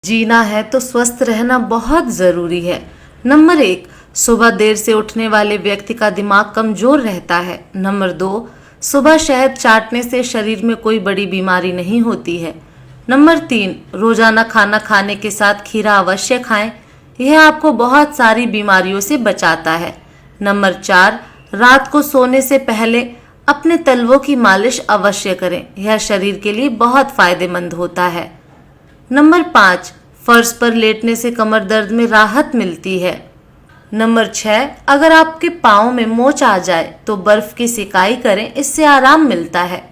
जीना है तो स्वस्थ रहना बहुत जरूरी है। नंबर 1, सुबह देर से उठने वाले व्यक्ति का दिमाग कमजोर रहता है। नंबर 2, सुबह शहद चाटने से शरीर में कोई बड़ी बीमारी नहीं होती है। नंबर 3, रोजाना खाना खाने के साथ खीरा अवश्य खाएं, यह आपको बहुत सारी बीमारियों से बचाता है। नंबर 4, रात को सोने से पहले अपने तलवों की मालिश अवश्य करें, यह शरीर के लिए बहुत फायदेमंद होता है। नंबर 5, फर्श पर लेटने से कमर दर्द में राहत मिलती है। नंबर 6, अगर आपके पाँव में मोच आ जाए तो बर्फ की सिकाई करें, इससे आराम मिलता है।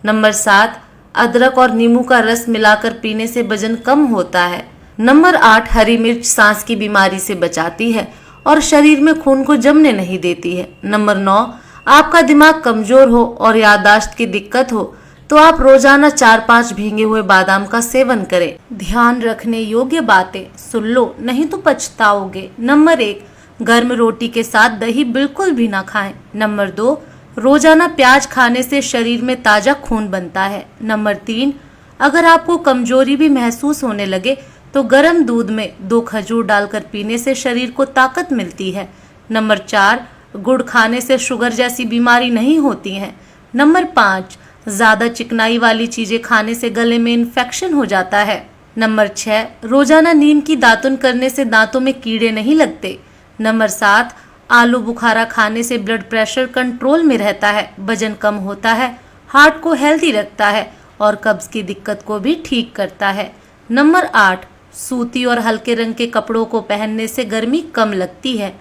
नंबर 7, अदरक और नींबू का रस मिलाकर पीने से वजन कम होता है। नंबर 8, हरी मिर्च सांस की बीमारी से बचाती है और शरीर में खून को जमने नहीं देती है। नंबर 9, आपका दिमाग कमजोर हो और याददाश्त की दिक्कत हो तो आप रोजाना 4-5 भींगे हुए बादाम का सेवन करें। ध्यान रखने योग्य बातें सुन लो, नहीं तो पछताओगे। नंबर 1, गर्म रोटी के साथ दही बिल्कुल भी ना खाएं। नंबर 2, रोजाना प्याज खाने से शरीर में ताजा खून बनता है। नंबर 3, अगर आपको कमजोरी भी महसूस होने लगे तो गर्म दूध में 2 खजूर डालकर पीने से शरीर को ताकत मिलती है। नंबर 4, गुड़ खाने से शुगर जैसी बीमारी नहीं होती है। नंबर 5, ज्यादा चिकनाई वाली चीजें खाने से गले में इन्फेक्शन हो जाता है। नंबर 6, रोजाना नीम की दातुन करने से दांतों में कीड़े नहीं लगते। नंबर 7, आलू बुखारा खाने से ब्लड प्रेशर कंट्रोल में रहता है, वजन कम होता है, हार्ट को हेल्दी रखता है और कब्ज की दिक्कत को भी ठीक करता है। नंबर 8, सूती और हल्के रंग के कपड़ों को पहनने से गर्मी कम लगती है।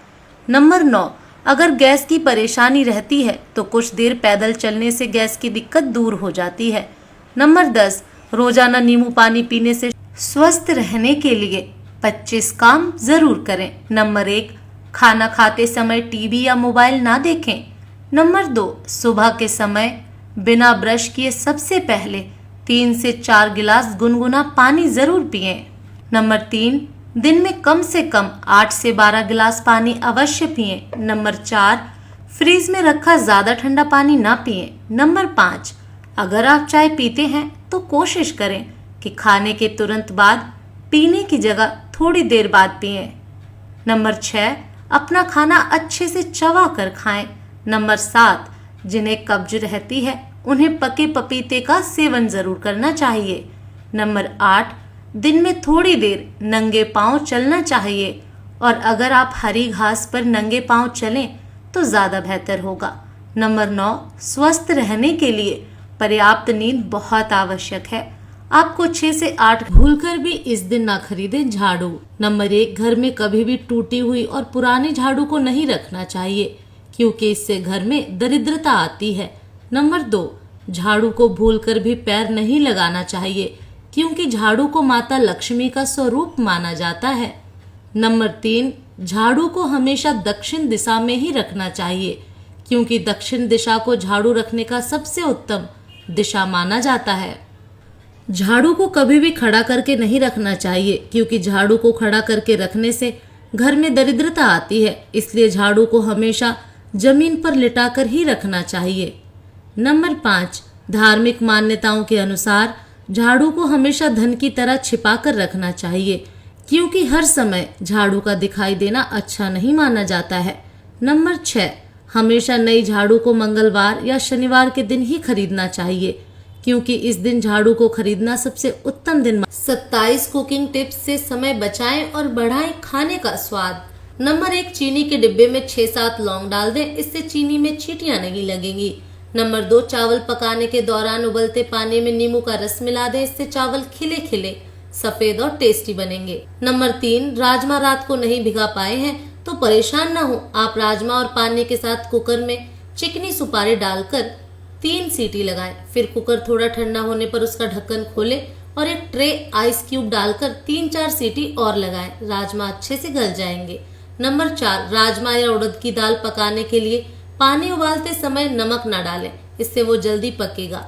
नंबर 9, अगर गैस की परेशानी रहती है तो कुछ देर पैदल चलने से गैस की दिक्कत दूर हो जाती है। नंबर 10, रोजाना नींबू पानी पीने से स्वस्थ रहने के लिए 25 काम जरूर करें। नंबर 1, खाना खाते समय टीवी या मोबाइल ना देखें। नंबर 2, सुबह के समय बिना ब्रश किए सबसे पहले 3 से 4 गिलास गुनगुना पानी जरूर पिएं। नंबर 3, दिन में कम से कम 8 से 12 गिलास पानी अवश्य पिएं। नंबर 4, फ्रीज में रखा ज्यादा ठंडा पानी ना पिएं। नंबर 5, अगर आप चाय पीते हैं तो कोशिश करें कि खाने के तुरंत बाद पीने की जगह थोड़ी देर बाद पिएं। नंबर 6, अपना खाना अच्छे से चबा कर खाएं। नंबर 7, जिन्हें कब्ज रहती है उन्हें पके पपीते का सेवन जरूर करना चाहिए। नंबर 8, दिन में थोड़ी देर नंगे पांव चलना चाहिए और अगर आप हरी घास पर नंगे पांव चलें तो ज्यादा बेहतर होगा। नंबर 9, स्वस्थ रहने के लिए पर्याप्त नींद बहुत आवश्यक है। आपको 6 से 8 भूलकर भी इस दिन ना खरीदें झाड़ू। नंबर 1, घर में कभी भी टूटी हुई और पुरानी झाड़ू को नहीं रखना चाहिए क्योंकि इससे घर में दरिद्रता आती है। नंबर 2, झाड़ू को भूलकर भी पैर नहीं लगाना चाहिए क्योंकि झाड़ू को माता लक्ष्मी का स्वरूप माना जाता है। नंबर 3, झाड़ू को हमेशा दक्षिण दिशा में ही रखना चाहिए क्योंकि दक्षिण दिशा को झाड़ू रखने का सबसे उत्तम दिशा माना जाता है। झाड़ू को कभी भी खड़ा करके नहीं रखना चाहिए क्योंकि झाड़ू को खड़ा करके रखने से घर में दरिद्रता आती है, इसलिए झाड़ू को हमेशा जमीन पर लिटाकर ही रखना चाहिए। नंबर 5, धार्मिक मान्यताओं के अनुसार झाड़ू को हमेशा धन की तरह छिपा कर रखना चाहिए क्योंकि हर समय झाड़ू का दिखाई देना अच्छा नहीं माना जाता है। नंबर 6, हमेशा नई झाड़ू को मंगलवार या शनिवार के दिन ही खरीदना चाहिए क्योंकि इस दिन झाड़ू को खरीदना सबसे उत्तम दिन। 27 कुकिंग टिप्स से समय बचाएं और बढ़ाएं खाने का स्वाद। नंबर 1, चीनी के डिब्बे में 6-7 लौंग डाल दें, इससे चीनी में चींटियां नहीं लगेंगी। नंबर 2, चावल पकाने के दौरान उबलते पानी में नींबू का रस मिला दें, इससे चावल खिले खिले सफेद और टेस्टी बनेंगे। नंबर 3, राजमा रात को नहीं भिगा पाए हैं तो परेशान ना हो, आप राजमा और पानी के साथ कुकर में चिकनी सुपारी डालकर 3 सीटी लगाएं, फिर कुकर थोड़ा ठंडा होने पर उसका ढक्कन खोलें और एक ट्रे आइस क्यूब डालकर 3-4 सीटी और लगाएं, राजमा अच्छे से गल जाएंगे। नंबर 4, राजमा या उड़द की दाल पकाने के लिए पानी उबालते समय नमक ना डालें, इससे वो जल्दी पकेगा।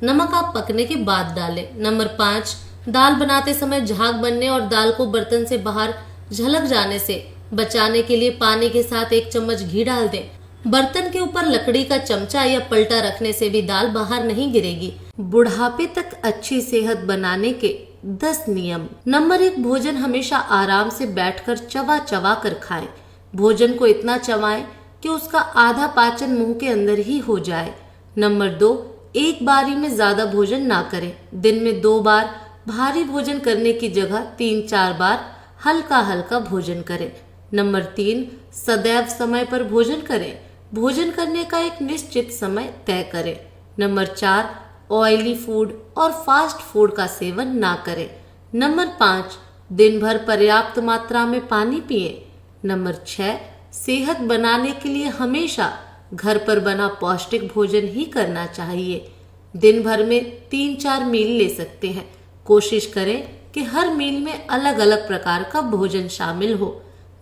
नमक आप पकने के बाद डालें। नंबर 5, दाल बनाते समय झाग बनने और दाल को बर्तन से बाहर झलक जाने से बचाने के लिए पानी के साथ 1 चम्मच घी डाल दें। बर्तन के ऊपर लकड़ी का चमचा या पलटा रखने से भी दाल बाहर नहीं गिरेगी। बुढ़ापे तक अच्छी सेहत बनाने के 10 नियम। नंबर 1, भोजन हमेशा आराम से बैठकर चबा चबा कर खाएं। भोजन को इतना चबाएं कि उसका आधा पाचन मुंह के अंदर ही हो जाए। नंबर 2, एक बारी में ज्यादा भोजन ना करें। दिन में 2 बार भारी भोजन करने की जगह 3-4 बार हल्का हल्का भोजन करें। नंबर 3, सदैव समय पर भोजन करें। भोजन करने का एक निश्चित समय तय करें। नंबर 4, ऑयली फूड और फास्ट फूड का सेवन ना करें। नंबर 5, दिन भर पर्याप्त मात्रा में पानी पिएं। नंबर 6, सेहत बनाने के लिए हमेशा घर पर बना पौष्टिक भोजन ही करना चाहिए। दिन भर में 3-4 मील ले सकते हैं। कोशिश करें कि हर मील में अलग अलग प्रकार का भोजन शामिल हो।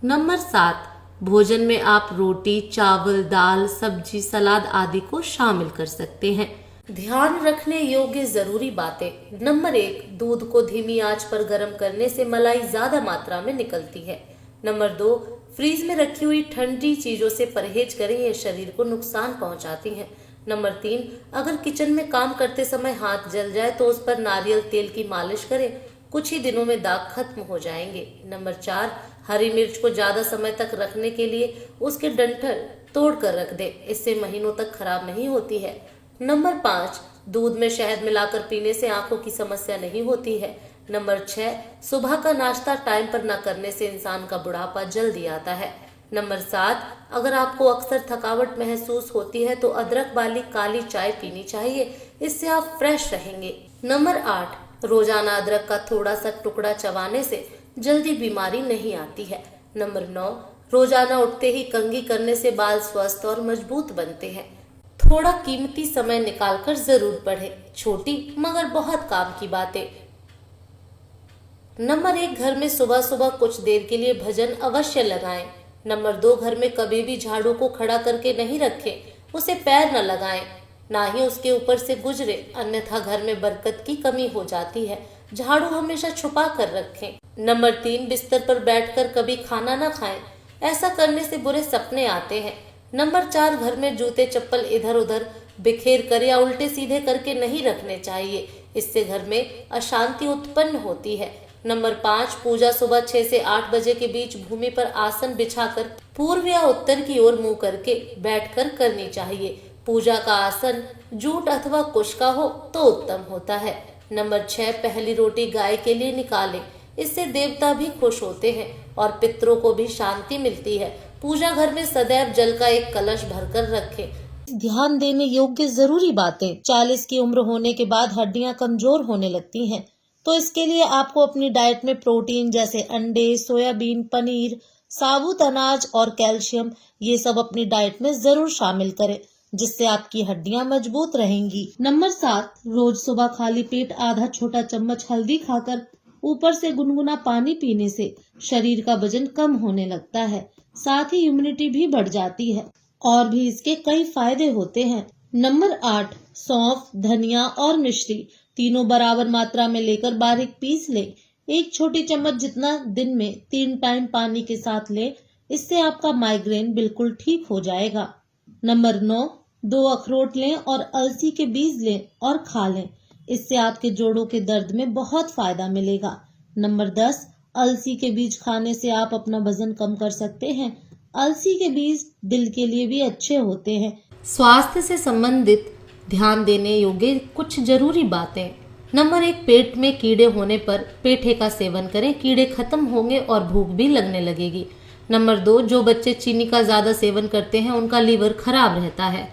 नंबर 7, भोजन में आप रोटी, चावल, दाल, सब्जी, सलाद आदि को शामिल कर सकते हैं। ध्यान रखने योग्य जरूरी बातें। नंबर 1, दूध को धीमी आंच पर गर्म करने से मलाई ज्यादा मात्रा में निकलती है। नंबर 2, फ्रीज में रखी हुई ठंडी चीजों से परहेज करें, ये शरीर को नुकसान पहुंचाती हैं। नंबर 3, अगर किचन में काम करते समय हाथ जल जाए तो उस पर नारियल तेल की मालिश करें, कुछ ही दिनों में दाग खत्म हो जाएंगे। नंबर 4, हरी मिर्च को ज्यादा समय तक रखने के लिए उसके डंठल तोड़ कर रख दें, इससे महीनों तक खराब नहीं होती है। नंबर 5, दूध में शहद मिलाकर पीने से आंखों की समस्या नहीं होती है। नंबर 6, सुबह का नाश्ता टाइम पर न करने से इंसान का बुढ़ापा जल्दी आता है। नंबर 7, अगर आपको अक्सर थकावट महसूस होती है तो अदरक वाली काली चाय पीनी चाहिए, इससे आप फ्रेश रहेंगे। नंबर 8, रोजाना अदरक का थोड़ा सा टुकड़ा चबाने से जल्दी बीमारी नहीं आती है। नंबर 9, रोजाना उठते ही कंघी करने से बाल स्वस्थ और मजबूत बनते हैं। थोड़ा कीमती समय निकालकर जरूर पढ़ें, छोटी मगर बहुत काम की बातें। नंबर 1, घर में सुबह सुबह कुछ देर के लिए भजन अवश्य लगाएं। नंबर 2, घर में कभी भी झाड़ू को खड़ा करके नहीं रखें, उसे पैर न लगाएं, ना ही उसके ऊपर से गुजरे, अन्यथा घर में बरकत की कमी हो जाती है। झाड़ू हमेशा छुपा कर रखें। नंबर 3, बिस्तर पर बैठकर कभी खाना न खाएं, ऐसा करने से बुरे सपने आते हैं। नंबर 4, घर में जूते चप्पल इधर उधर बिखेर कर या उल्टे सीधे करके नहीं रखने चाहिए, इससे घर में अशांति उत्पन्न होती है। नंबर 5, पूजा सुबह 6 से 8 बजे के बीच भूमि पर आसन बिछाकर पूर्व या उत्तर की ओर मुंह करके बैठकर करनी चाहिए। पूजा का आसन जूट अथवा कुश का हो तो उत्तम होता है। नंबर 6, पहली रोटी गाय के लिए निकालें, इससे देवता भी खुश होते हैं और पितरों को भी शांति मिलती है। पूजा घर में सदैव जल का एक कलश भरकर रखें। ध्यान देने योग्य जरूरी बातें। 40 की उम्र होने के बाद हड्डियां कमजोर होने लगती हैं, तो इसके लिए आपको अपनी डाइट में प्रोटीन जैसे अंडे, सोयाबीन, पनीर, साबुत अनाज और कैल्शियम, ये सब अपनी डाइट में जरूर शामिल करें, जिससे आपकी हड्डियां मजबूत रहेंगी। नंबर 7, रोज सुबह खाली पेट आधा छोटा चम्मच हल्दी खाकर ऊपर से गुनगुना पानी पीने से शरीर का वजन कम होने लगता है, साथ ही इम्यूनिटी भी बढ़ जाती है और भी इसके कई फायदे होते हैं। नंबर 8, सौंफ, धनिया और मिश्री तीनों बराबर मात्रा में लेकर बारीक पीस लें। 1 छोटी चम्मच जितना दिन में 3 टाइम पानी के साथ लें, इससे आपका माइग्रेन बिल्कुल ठीक हो जाएगा। नंबर 9, 2 अखरोट लें और अलसी के बीज लें और खा लें, इससे आपके जोड़ों के दर्द में बहुत फायदा मिलेगा। नंबर 10, अलसी के बीज खाने से आप अपना वजन कम कर सकते हैं। अलसी के बीज दिल के लिए भी अच्छे होते हैं। स्वास्थ्य से संबंधित ध्यान देने योग्य कुछ जरूरी बातें। नंबर 1, पेट में कीड़े होने पर पेठे का सेवन करें, कीड़े खत्म होंगे और भूख भी लगने लगेगी। नंबर 2, जो बच्चे चीनी का ज्यादा सेवन करते हैं उनका लीवर खराब रहता है।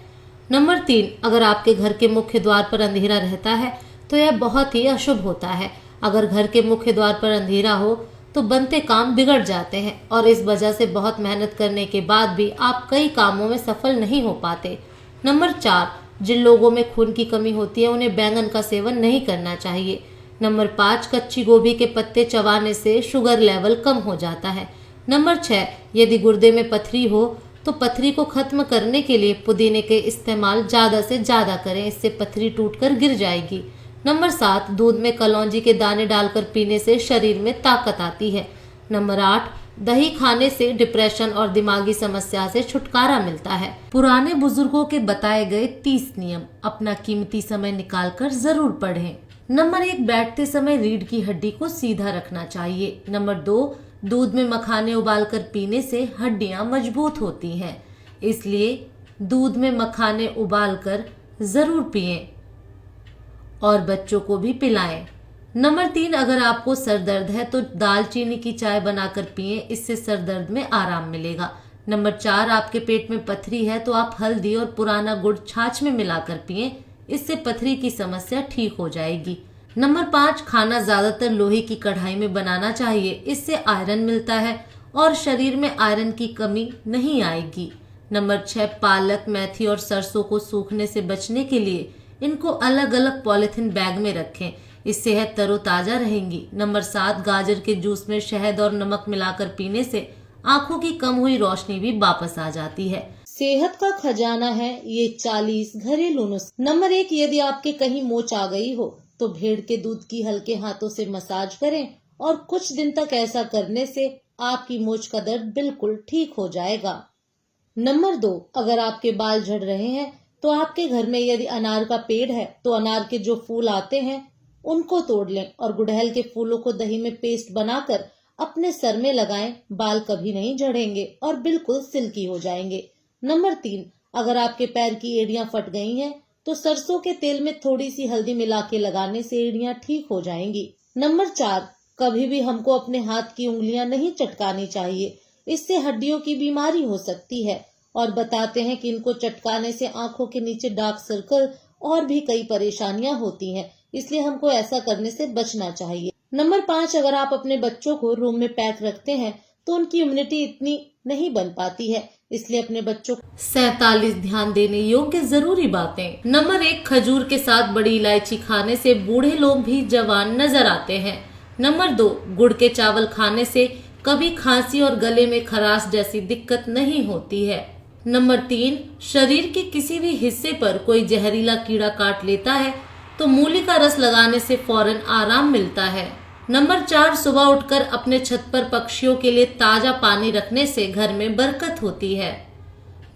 नंबर 3, अगर आपके घर के मुख्य द्वार पर अंधेरा रहता है तो यह बहुत ही अशुभ होता है। अगर घर के मुख्य द्वार पर अंधेरा हो तो बनते काम बिगड़ जाते हैं और इस वजह से बहुत मेहनत करने के बाद भी आप कई कामों में सफल नहीं हो पाते। नंबर 4, जिन लोगों में खून की कमी होती है उन्हें बैंगन का सेवन नहीं करना चाहिए। नंबर 5, कच्ची गोभी के पत्ते चबाने से शुगर लेवल कम हो जाता है। नंबर 6, यदि गुर्दे में पथरी हो तो पथरी को खत्म करने के लिए पुदीने के इस्तेमाल ज्यादा से ज्यादा करें, इससे पथरी टूटकर गिर जाएगी। नंबर 7, दूध में कलौंजी के दाने डालकर पीने से शरीर में ताकत आती है। नंबर 8, दही खाने से डिप्रेशन और दिमागी समस्या से छुटकारा मिलता है। पुराने बुजुर्गों के बताए गए 30 नियम अपना कीमती समय निकालकर जरूर पढ़ें। नंबर 1, बैठते समय रीढ़ की हड्डी को सीधा रखना चाहिए। नंबर 2, दूध में मखाने उबालकर पीने से हड्डियां मजबूत होती हैं, इसलिए दूध में मखाने उबालकर जरूर पिएं और बच्चों को भी पिलाएं। नंबर 3, अगर आपको सर दर्द है तो दालचीनी की चाय बनाकर पिएं, इससे सर दर्द में आराम मिलेगा। नंबर 4, आपके पेट में पथरी है तो आप हल्दी और पुराना गुड़ छाछ में मिलाकर पिएं, इससे पथरी की समस्या ठीक हो जाएगी। नंबर 5, खाना ज्यादातर लोहे की कढ़ाई में बनाना चाहिए, इससे आयरन मिलता है और शरीर में आयरन की कमी नहीं आएगी। नंबर 6, पालक, मेथी और सरसों को सूखने से बचने के लिए इनको अलग अलग पॉलिथीन बैग में रखें, इससे सेहत तरोताजा रहेंगी। नंबर 7, गाजर के जूस में शहद और नमक मिलाकर पीने से आंखों की कम हुई रोशनी भी वापस आ जाती है। सेहत का खजाना है ये 40 घरेलू नुस्खे। नंबर 1, यदि आपके कहीं मोच आ गई हो तो भेड़ के दूध की हल्के हाथों से मसाज करें और कुछ दिन तक ऐसा करने से आपकी मोच का दर्द बिल्कुल ठीक हो जाएगा। नंबर 2, अगर आपके बाल झड़ रहे हैं तो आपके घर में यदि अनार का पेड़ है तो अनार के जो फूल आते हैं उनको तोड़ लें और गुड़हल के फूलों को दही में पेस्ट बनाकर अपने सर में लगाएं, बाल कभी नहीं झड़ेंगे और बिल्कुल सिल्की हो जाएंगे। नंबर 3, अगर आपके पैर की एड़ियां फट गई हैं तो सरसों के तेल में थोड़ी सी हल्दी मिला के लगाने से एड़ियां ठीक हो जाएंगी। नंबर 4, कभी भी हमको अपने हाथ की उंगलियां नहीं चटकानी चाहिए, इससे हड्डियों की बीमारी हो सकती है और बताते हैं कि इनको चटकाने से आंखों के नीचे डार्क सर्कल और भी कई परेशानियां होती हैं, इसलिए हमको ऐसा करने से बचना चाहिए। नंबर 5, अगर आप अपने बच्चों को रूम में पैक रखते हैं तो उनकी इम्यूनिटी इतनी नहीं बन पाती है, इसलिए अपने बच्चों को 47 ध्यान देने योग्य जरूरी बातें। नंबर 1, खजूर के साथ बड़ी इलायची खाने से बूढ़े लोग भी जवान नजर आते हैं। नंबर 2, गुड़ के चावल खाने से कभी खांसी और गले में खराश जैसी दिक्कत नहीं होती है। नंबर 3, शरीर के किसी भी हिस्से पर कोई जहरीला कीड़ा काट लेता है तो मूली का रस लगाने से फौरन आराम मिलता है। नंबर 4, सुबह उठकर अपने छत पर पक्षियों के लिए ताजा पानी रखने से घर में बरकत होती है।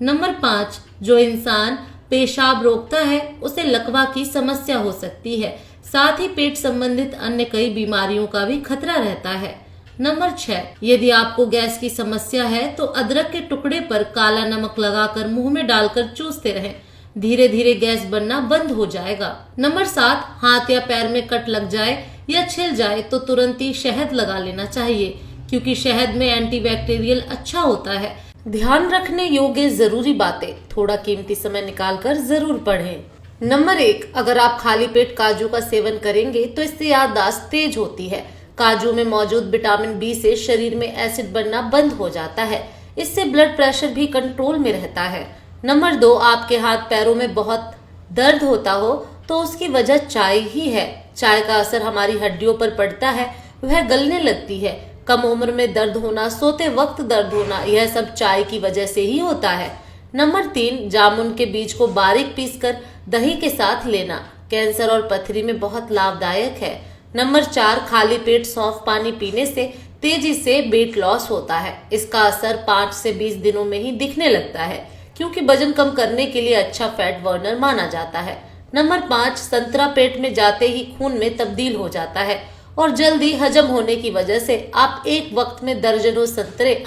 नंबर 5, जो इंसान पेशाब रोकता है उसे लकवा की समस्या हो सकती है, साथ ही पेट संबंधित अन्य कई बीमारियों का भी खतरा रहता है। नंबर 6, यदि आपको गैस की समस्या है तो अदरक के टुकड़े पर काला नमक लगाकर मुंह में डालकर चूसते रहें, धीरे धीरे गैस बनना बंद हो जाएगा। नंबर 7, हाथ या पैर में कट लग जाए या छिल जाए तो तुरंत ही शहद लगा लेना चाहिए, क्योंकि शहद में एंटीबैक्टीरियल अच्छा होता है। ध्यान रखने योग्य जरूरी बातें थोड़ा कीमती समय निकालकर जरूर पढ़ें। नंबर 1, अगर आप खाली पेट काजू का सेवन करेंगे तो इससे याददाश्त तेज होती है। काजू में मौजूद विटामिन बी से शरीर में एसिड बनना बंद हो जाता है, इससे ब्लड प्रेशर भी कंट्रोल में रहता है। नंबर 2, आपके हाथ पैरों में बहुत दर्द होता हो तो उसकी वजह चाय ही है। चाय का असर हमारी हड्डियों पर पड़ता है, वह गलने लगती है। कम उम्र में दर्द होना, सोते वक्त दर्द होना, यह सब चाय की वजह से ही होता है। नंबर 3, जामुन के बीज को बारीक पीसकर दही के साथ लेना कैंसर और पथरी में बहुत लाभदायक है। नंबर 4, खाली पेट सौंफ पानी पीने से तेजी से वेट लॉस होता है। इसका असर 5 से 20 दिनों में ही दिखने लगता है, क्योंकि वजन कम करने के लिए अच्छा फैट बर्नर माना जाता है। नंबर 5, संतरा पेट में जाते ही खून में तब्दील हो जाता है और जल्दी हजम होने की वजह से आप एक वक्त में दर्जनों संतरे